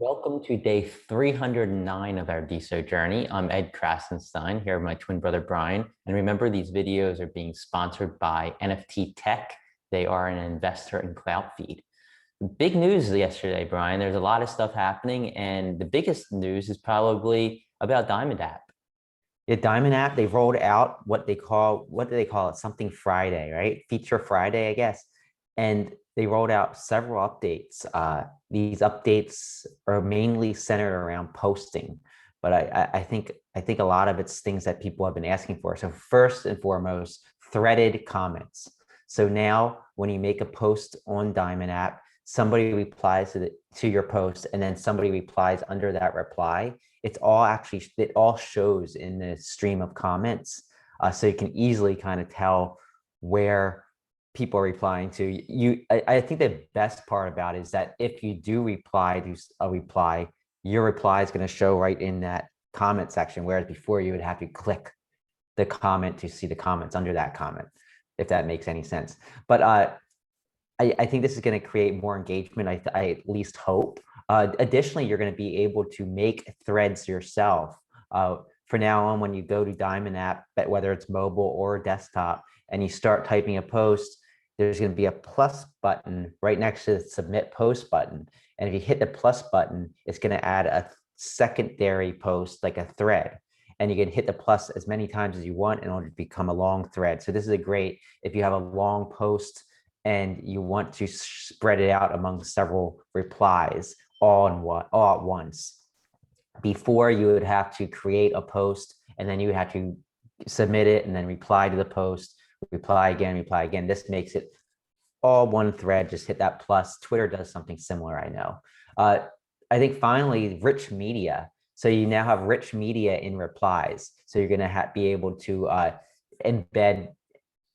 Welcome to day 309 of our Deso journey. I'm Ed Krasenstein here with my twin brother Brian. And remember, these videos are being sponsored by NFT Tech. They are an investor in CloutFeed. Big news yesterday, Brian. There's a lot of stuff happening, and the biggest news is probably about DiamondApp. Yeah, DiamondApp, they rolled out what do they call it? Something Friday, right? Feature Friday, I guess. And they rolled out several updates. These updates are mainly centered around posting, but I think a lot of it's things that people have been asking for. So first and foremost, threaded comments. So now when you make a post on DiamondApp, somebody replies to your post, and then somebody replies under that reply. It all shows in the stream of comments, so you can easily kind of tell where people are replying to you. I think the best part about it is that if you do reply to a reply, your reply is going to show right in that comment section, whereas before you would have to click the comment to see the comments under that comment, if that makes any sense. But I think this is going to create more engagement. I at least hope. Additionally, you're going to be able to make threads yourself. For now on, when you go to DiamondApp, whether it's mobile or desktop, and you start typing a post, there's going to be a plus button right next to the submit post button. And if you hit the plus button, it's going to add a secondary post, like a thread. And you can hit the plus as many times as you want in order to become a long thread. So this is a great, if you have a long post and you want to spread it out among several replies all at once. Before, you would have to create a post, and then you would have to submit it and then reply to the post, reply again, reply again. This makes it all one thread. Just hit that plus. Twitter does something similar, I know. I think finally, rich media. So you now have rich media in replies. So you're going to be able to embed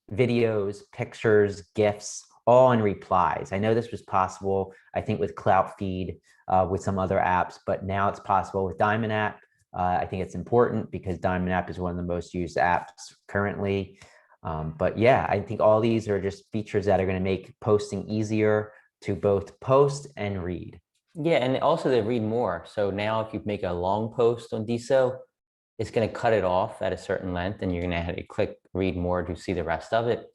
videos, pictures, GIFs, all in replies. I know this was possible, I think, with CloutFeed, with some other apps, but now it's possible with DiamondApp. I think it's important because DiamondApp is one of the most used apps currently. But yeah, I think all these are just features that are going to make posting easier to both post and read. Yeah, and also they read more. So now if you make a long post on Deso, it's going to cut it off at a certain length, and you're going to have to click read more to see the rest of it.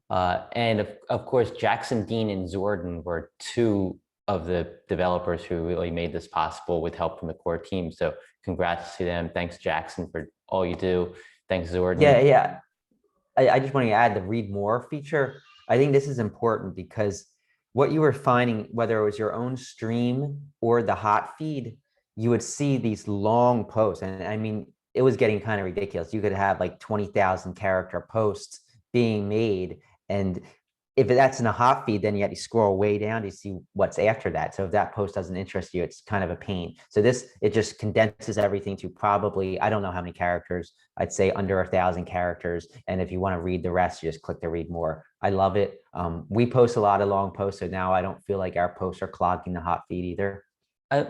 And of course, Jackson, Dean, and Jordan were two of the developers who really made this possible with help from the core team. So congrats to them. Thanks, Jackson, for all you do. Thanks, Jordan. Yeah. I just want to add the read more feature. I think this is important because what you were finding, whether it was your own stream or the hot feed, you would see these long posts. And I mean, it was getting kind of ridiculous. You could have like 20,000 character posts being made. And if that's in a hot feed, then you have to scroll way down to see what's after that. So if that post doesn't interest you, it's kind of a pain. So it just condenses everything to probably, I don't know how many characters, I'd say under 1,000 characters. And if you want to read the rest, you just click to read more. I love it. We post a lot of long posts, so now I don't feel like our posts are clogging the hot feed either.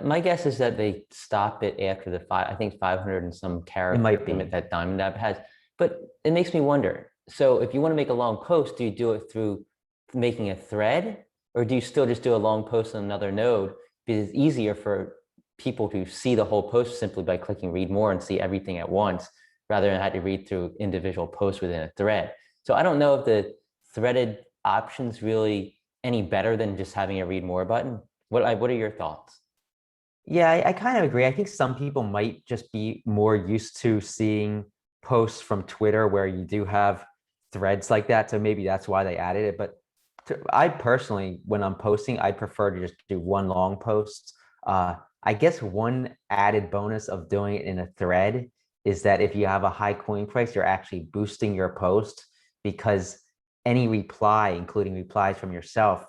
My guess is that they stop it after the I think 500 and some character limit that DiamondApp has. But it makes me wonder. So if you want to make a long post, do you do it through making a thread, or do you still just do a long post on another node? Because it's easier for people to see the whole post simply by clicking read more and see everything at once, rather than have to read through individual posts within a thread. So I don't know if the threaded option's really any better than just having a read more button. What are your thoughts? Yeah, I kind of agree. I think some people might just be more used to seeing posts from Twitter where you do have threads like that. So maybe that's why they added it. But I personally, when I'm posting, I prefer to just do one long post. I guess one added bonus of doing it in a thread is that if you have a high coin price, you're actually boosting your post, because any reply, including replies from yourself,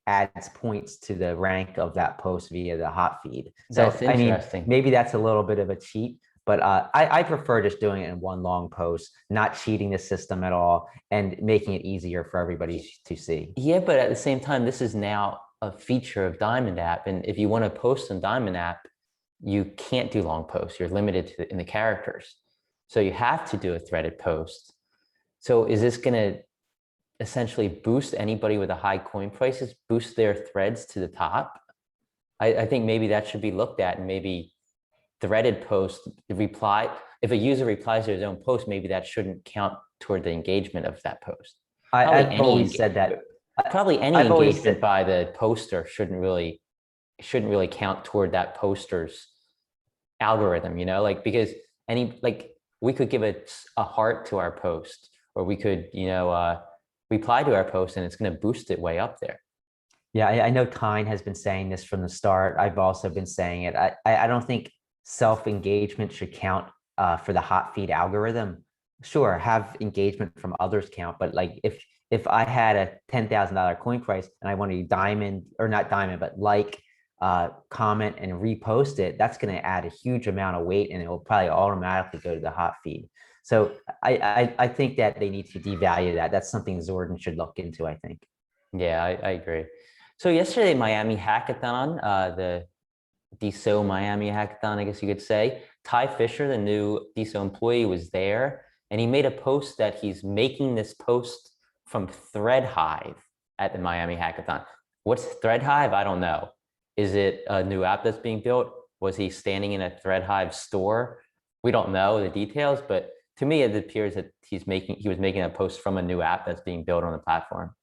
adds points to the rank of that post via the hot feed. So, That's interesting. I mean, maybe that's a little bit of a cheat, but I prefer just doing it in one long post, not cheating the system at all, and making it easier for everybody to see. Yeah, but at the same time, this is now a feature of DiamondApp. And if you want to post on DiamondApp, you can't do long posts. You're limited to in the characters. So you have to do a threaded post. So is this going to essentially boost anybody with a high coin prices, boost their threads to the top? I think maybe that should be looked at, and maybe threaded post, the reply, if a user replies to his own post, maybe that shouldn't count toward the engagement of that post. I've always said that. Probably any I've always engagement said, by the poster shouldn't really count toward that poster's algorithm, you know, like, because we could give it a heart to our post, or we could, reply to our post, and it's going to boost it way up there. yeah, I know Tyne has been saying this from the start. I've also been saying it. I don't think self-engagement should count for the hot feed algorithm. Sure, have engagement from others count, but like if I had a $10,000 coin price and I wanted to diamond, or not diamond, but like, comment and repost it, that's going to add a huge amount of weight, and it will probably automatically go to the hot feed. So I think that they need to devalue that. That's something Zordon should look into, I think. Yeah, I agree. So yesterday, Miami Hackathon, the Deso Miami Hackathon, I guess you could say, Ty Fisher, the new Deso employee, was there, and he made a post that he's making this post from Thread Hive at the Miami Hackathon. What's Thread Hive? I don't know. Is it a new app that's being built? Was he standing in a Thread Hive store? We don't know the details, but to me, it appears that he was making a post from a new app that's being built on the platform.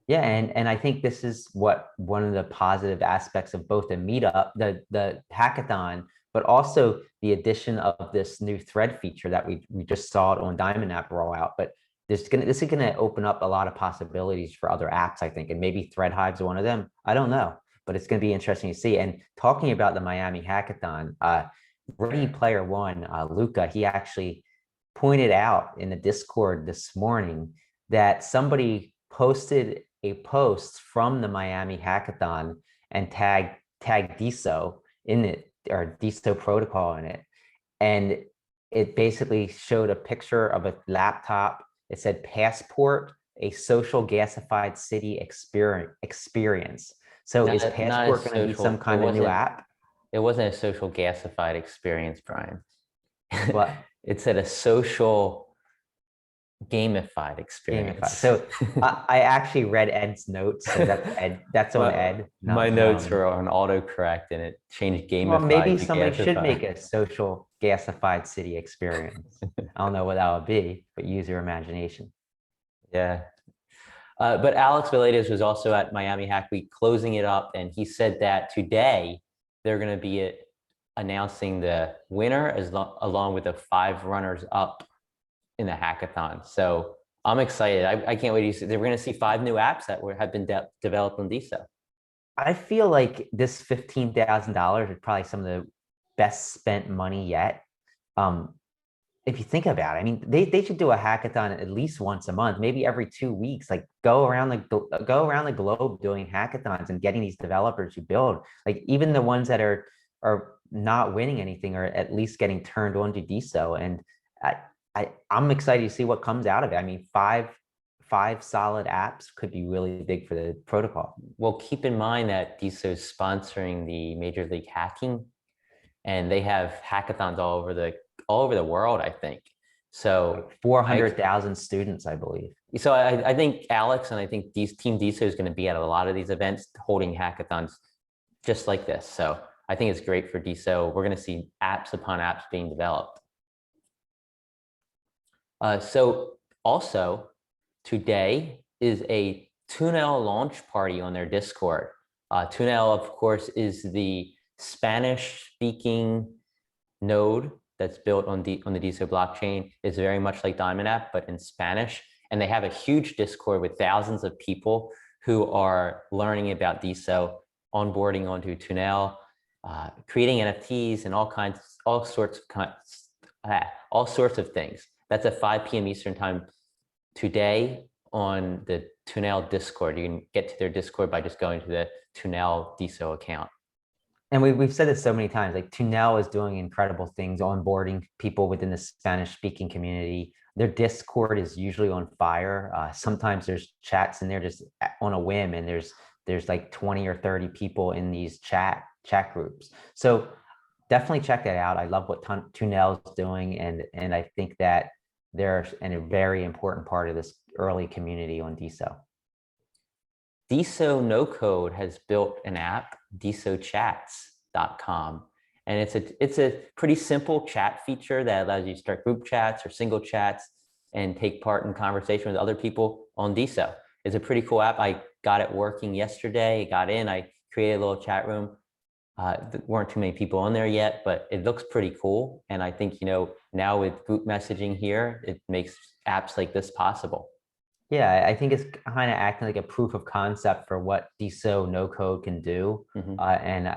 Yeah, and I think this is what one of the positive aspects of both the meetup, the hackathon, but also the addition of this new thread feature that we just saw it on DiamondApp rollout. But this is gonna open up a lot of possibilities for other apps, I think, and maybe Thread Hive's one of them. I don't know, but it's gonna be interesting to see. And talking about the Miami Hackathon, Ready Player One, Luca, he actually pointed out in the Discord this morning that somebody posted a post from the Miami Hackathon and tagged Deso in it, or Deso protocol in it. And it basically showed a picture of a laptop. It said Passport, a social gasified city experience. So is Passport going to be some kind of new app? It wasn't a social gasified experience, Brian. What? It said a social gamified experience. So I actually read Ed's notes. So that's Ed. That's on Ed. My notes were on autocorrect, and it changed gamified. Well, maybe to somebody should gasified. make a social gasified city experience. I don't know what that would be, but use your imagination. Yeah. But Alex Villegas was also at Miami Hack Week closing it up, and he said that today they're going to be announcing the winner along with the 5 runners up in the hackathon. So I'm excited. I can't wait to see. We're going to see 5 new apps that have been developed on Deso. I feel like this $15,000 is probably some of the best spent money yet. If you think about it, I mean, they should do a hackathon at least once a month, maybe every 2 weeks. Like go around the globe doing hackathons and getting these developers who build. Like even the ones that are not winning anything are at least getting turned on to Deso. And I'm excited to see what comes out of it. I mean, five solid apps could be really big for the protocol. Well, keep in mind that Deso is sponsoring the Major League Hacking, and they have hackathons all over the world, I think. So 400,000 students, I believe. So I think Alex and I think Team Deso is going to be at a lot of these events holding hackathons just like this. So I think it's great for Deso. We're going to see apps upon apps being developed. So also today is a Tunel launch party on their Discord. Tunel, of course, is the Spanish-speaking node that's built on the Deso blockchain. It's very much like DiamondApp, but in Spanish. And they have a huge Discord with thousands of people who are learning about Deso, onboarding onto Tunel, creating NFTs and all sorts of things. That's at 5 p.m. Eastern time today on the Tunel Discord. You can get to their Discord by just going to the Tunel Deso account. And we've said this so many times, like Tunel is doing incredible things, onboarding people within the Spanish-speaking community. Their Discord is usually on fire. Sometimes there's chats in there just on a whim, and there's like 20 or 30 people in these chat groups. So definitely check that out. I love what Tunel is doing, and I think that they're a very important part of this early community on Deso. Deso No Code has built an app desochats.com. And it's a pretty simple chat feature that allows you to start group chats or single chats and take part in conversation with other people on Deso. It's a pretty cool app. I got it working yesterday, got in, I created a little chat room. There weren't too many people on there yet, but it looks pretty cool. And I think, now with group messaging here, it makes apps like this possible. Yeah, I think it's kind of acting like a proof of concept for what Deso no code can do. And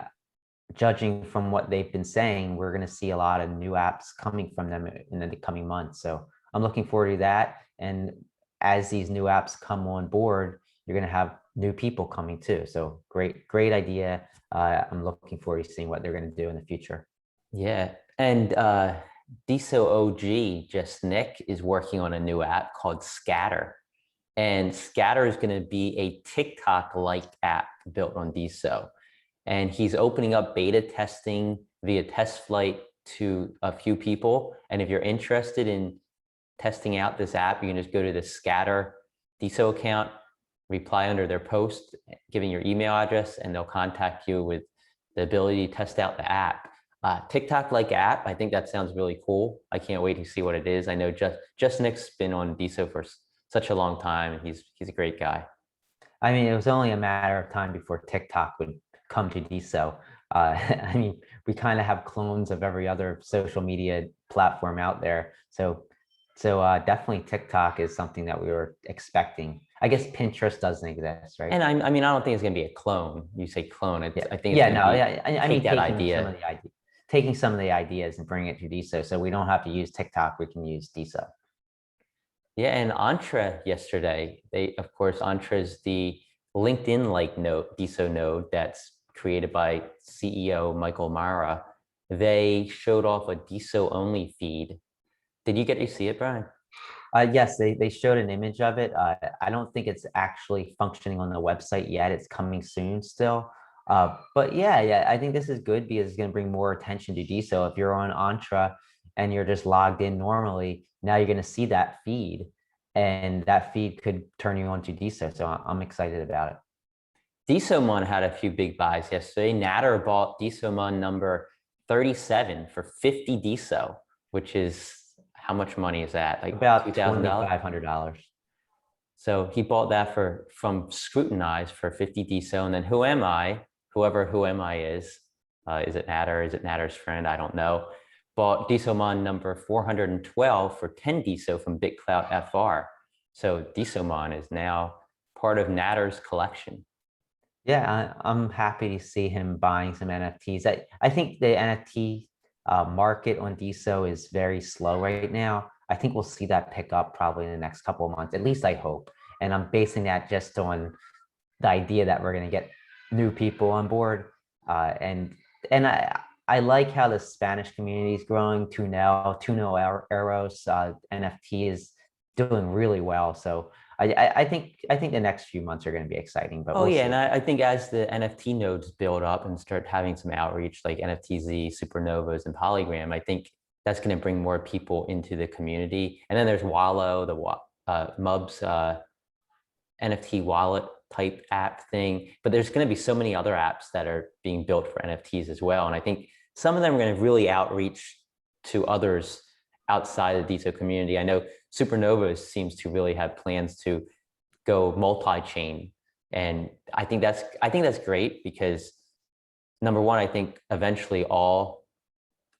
judging from what they've been saying, we're going to see a lot of new apps coming from them in the coming months. So I'm looking forward to that. And as these new apps come on board, you're going to have new people coming too. So great idea. I'm looking forward to seeing what they're going to do in the future. Yeah. And Deso OG, just Nick, is working on a new app called Skatter. And Skatter is going to be a TikTok-like app built on Deso. And he's opening up beta testing via test flight to a few people. And if you're interested in testing out this app, you can just go to the Skatter Deso account, reply under their post, giving your email address, and they'll contact you with the ability to test out the app. TikTok-like app, I think that sounds really cool. I can't wait to see what it is. I know just Nick's been on Deso for such a long time, and he's a great guy. I mean, it was only a matter of time before TikTok would come to Deso. I mean, we kind of have clones of every other social media platform out there. So definitely TikTok is something that we were expecting. I guess Pinterest doesn't exist, right? And I mean, I don't think it's going to be a clone. You say clone. Yeah. I think Yeah, it's no, gonna yeah. I mean, that idea. taking some of the ideas and bringing it to Deso. So we don't have to use TikTok. We can use Deso. Yeah, and Entre yesterday, of course, Entre is the LinkedIn-like node, Deso node that's created by CEO Michael Mara. They showed off a Deso-only feed. Did you get to see it, Brian? Yes, they showed an image of it. I don't think it's actually functioning on the website yet. It's coming soon still. But yeah, I think this is good because it's going to bring more attention to Deso. If you're on Entre and you're just logged in normally, now you're going to see that feed, and that feed could turn you on to Deso. So I'm excited about it. Desomon had a few big buys yesterday. Nader bought Desomon number 37 for 50 Deso, which is, how much money is that? Like About $2,000? $2,500. So he bought that from Scrutinize for 50 Deso. And then Who Am I, whoever Who Am I is it Nader? Is it Nader's friend? I don't know. Bought Desomon number 412 for 10 Deso from BitClout FR. So Desomon is now part of Nader's collection. Yeah, I'm happy to see him buying some NFTs. I think the NFT market on Deso is very slow right now. I think we'll see that pick up probably in the next couple of months. At least I hope. And I'm basing that just on the idea that we're going to get new people on board. And I like how the Spanish community is growing. Tuno Eros NFT is doing really well. So I think the next few months are going to be exciting. But Oh we'll yeah, see. and I think as the NFT nodes build up and start having some outreach like NFTZ, Supernovas, and Polygram, I think that's going to bring more people into the community. And then there's Wallow, the Mubs NFT wallet type app thing. But there's going to be so many other apps that are being built for NFTs as well. And I think some of them are going to really outreach to others outside the Deso community. I know Supernovas seems to really have plans to go multi-chain. And I think that's great because number one, I think eventually all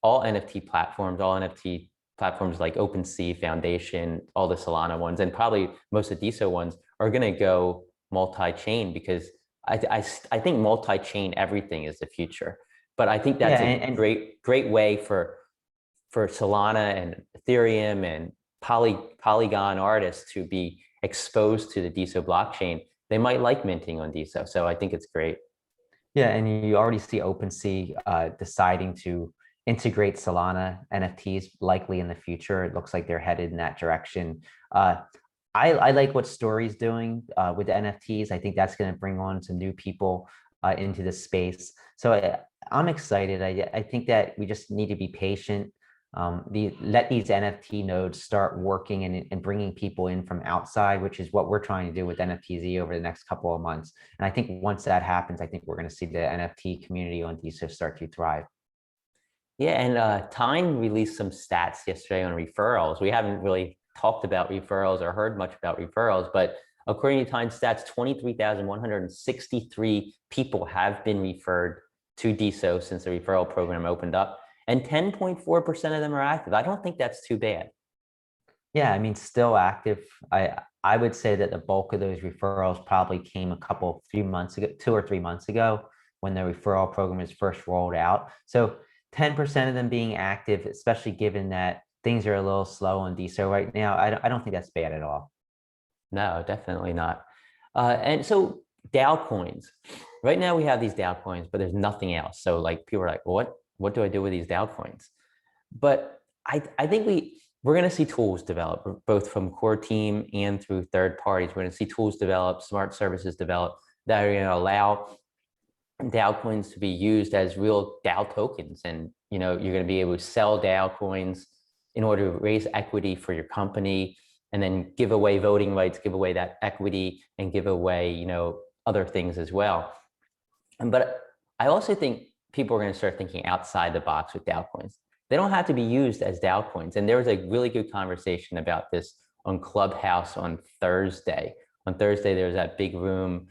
NFT platforms like OpenSea, Foundation, all the Solana ones, and probably most of the Deso ones are going to go multi-chain because I think multi-chain everything is the future. But I think that's a great way for Solana and Ethereum and Polygon artists to be exposed to the Deso blockchain. They might like minting on Deso. So I think it's great. Yeah, and you already see OpenSea deciding to integrate Solana NFTs likely in the future. It looks like they're headed in that direction. I like what Story's doing with the NFTs. I think that's going to bring on some new people into the space. So I'm excited. I think that we just need to be patient. let these NFT nodes start working and bringing people in from outside, which is what we're trying to do with NFTZ over the next couple of months. And I think once that happens, I think we're going to see the NFT community on Deso start to thrive. Yeah, and Time released some stats yesterday on referrals. We haven't really talked about referrals or heard much about referrals, but according to Time stats, 23,163 people have been referred to Deso since the referral program opened up, and 10.4% of them are active. I don't think that's too bad. Yeah, I mean, still active. I would say that the bulk of those referrals probably came few months ago, 2 or 3 months ago, when the referral program was first rolled out. So 10% of them being active, especially given that things are a little slow on Deso right now, I don't think that's bad at all. No, definitely not. And so DAO coins. Right now we have these DAO coins, but there's nothing else. So like people are like, well, what do I do with these DAO coins? But I think we're going to see tools develop, both from core team and through third parties. We're going to see tools develop, smart services develop that are going to allow DAO coins to be used as real DAO tokens. And, you know, you're going to be able to sell DAO coins in order to raise equity for your company, and then give away voting rights, give away that equity, and give away, you know, other things as well. But I also think people are going to start thinking outside the box with DAO coins. They don't have to be used as DAO coins. And there was a really good conversation about this on Clubhouse on Thursday. On Thursday, there was that big room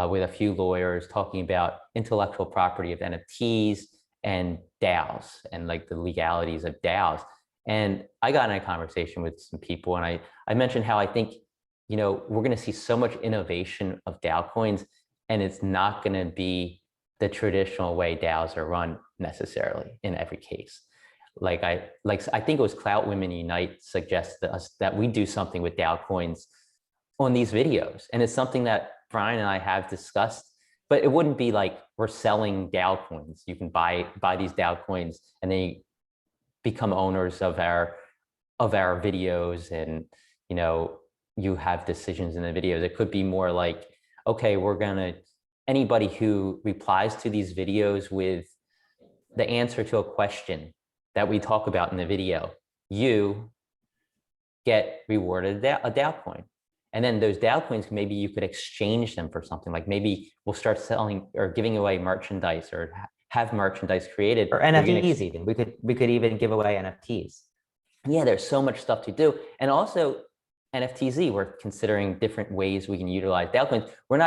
with a few lawyers talking about intellectual property of NFTs and DAOs and like the legalities of DAOs. And I got in a conversation with some people, and I mentioned how I think, you know, we're going to see so much innovation of DAO coins, and it's not going to be the traditional way DAOs are run necessarily in every case. I think it was Clout Women Unite suggested to us that we do something with DAO coins on these videos. And it's something that Brian and I have discussed, but it wouldn't be like we're selling DAO coins. You can buy these DAO coins and then you become owners of our videos, and, you know, you have decisions in the videos. It could be more like, okay, anybody who replies to these videos with the answer to a question that we talk about in the video, you get rewarded a DAO coin. And then those DAO coins, maybe you could exchange them for something. Like maybe we'll start selling or giving away merchandise, or have merchandise created. Or NFTs even. We could even give away NFTs. Yeah, there's so much stuff to do. And also NFTZ, we're considering different ways we can utilize DAO coins. We're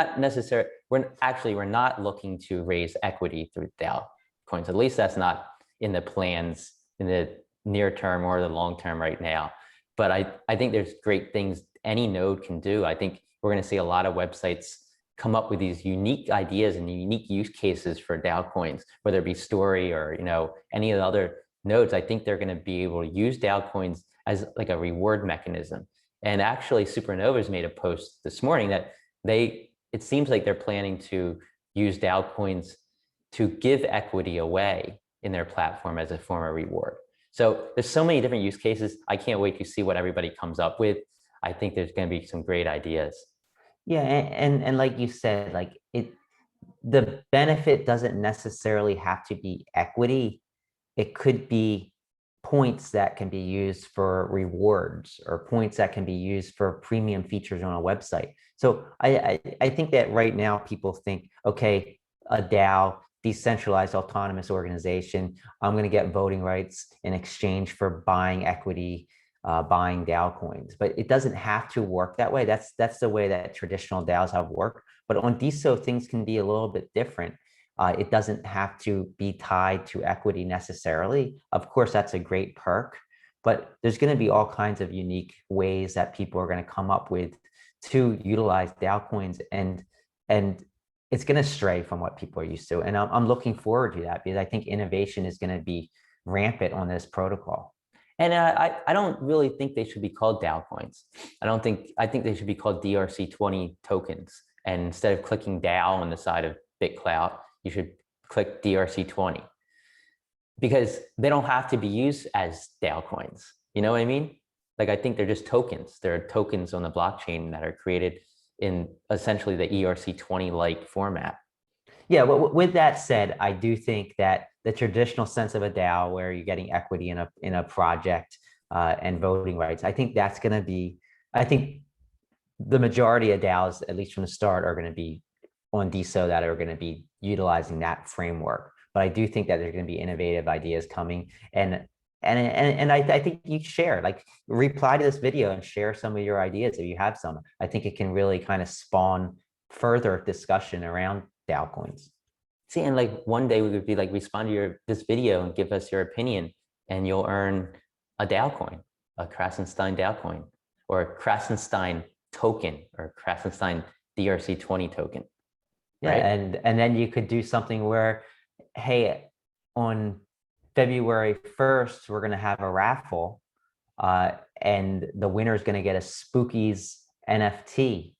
not looking to raise equity through DAO coins. At least that's not in the plans in the near term or the long term right now. But I think there's great things any node can do. I think we're going to see a lot of websites come up with these unique ideas and unique use cases for DAO coins, whether it be Story or, you know, any of the other nodes. I think they're going to be able to use DAO coins as like a reward mechanism. And actually Supernova's made a post this morning that it seems like they're planning to use DAO coins to give equity away in their platform as a form of reward. So there's so many different use cases. I can't wait to see what everybody comes up with. I think there's going to be some great ideas. Yeah, and like you said, like the benefit doesn't necessarily have to be equity. It could be points that can be used for rewards, or points that can be used for premium features on a website. So I think that right now people think, okay, a DAO, decentralized autonomous organization, I'm going to get voting rights in exchange for buying equity, buying DAO coins. But it doesn't have to work that way. That's the way that traditional DAOs have worked. But on Deso, things can be a little bit different. It doesn't have to be tied to equity necessarily. Of course, that's a great perk, but there's going to be all kinds of unique ways that people are going to come up with to utilize DAO coins, and it's going to stray from what people are used to. And I'm looking forward to that, because I think innovation is going to be rampant on this protocol. And I don't really think they should be called DAO coins. I think they should be called DRC20 tokens. And instead of clicking DAO on the side of BitClout, you should click DRC20, because they don't have to be used as DAO coins. You know what I mean? Like, I think they're just tokens. They're tokens on the blockchain that are created in essentially the ERC20-like format. Yeah, with that said, I do think that the traditional sense of a DAO, where you're getting equity in a project and voting rights, I think that's going to be. I think the majority of DAOs, at least from the start, are going to be on Deso that are going to be utilizing that framework. But I do think that there's going to be innovative ideas coming, and I think you share, like, reply to this video and share some of your ideas if you have some. I think it can really kind of spawn further discussion around DAO coins. See, and like one day we would be like, respond to this video and give us your opinion, and you'll earn a DAO coin, a Krasenstein DAO coin, or a Krasenstein token, or Krasenstein DRC20 token. Yeah, right? and then you could do something where, hey, on February 1st, we're gonna have a raffle, and the winner is gonna get a Spookies NFT,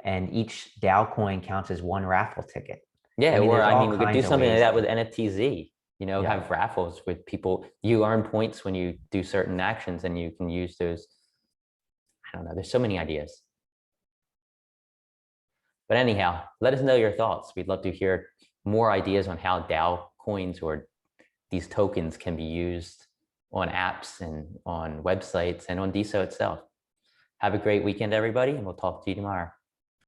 and each DAO coin counts as one raffle ticket. Yeah, I mean, or there's I all mean, we could do kinds of something like ways that to- with NFTZ, Yeah. have raffles with people. You earn points when you do certain actions, and you can use those. I don't know, there's so many ideas. But anyhow, let us know your thoughts. We'd love to hear more ideas on how DAO coins or these tokens can be used on apps and on websites and on Deso itself. Have a great weekend, everybody, and we'll talk to you tomorrow.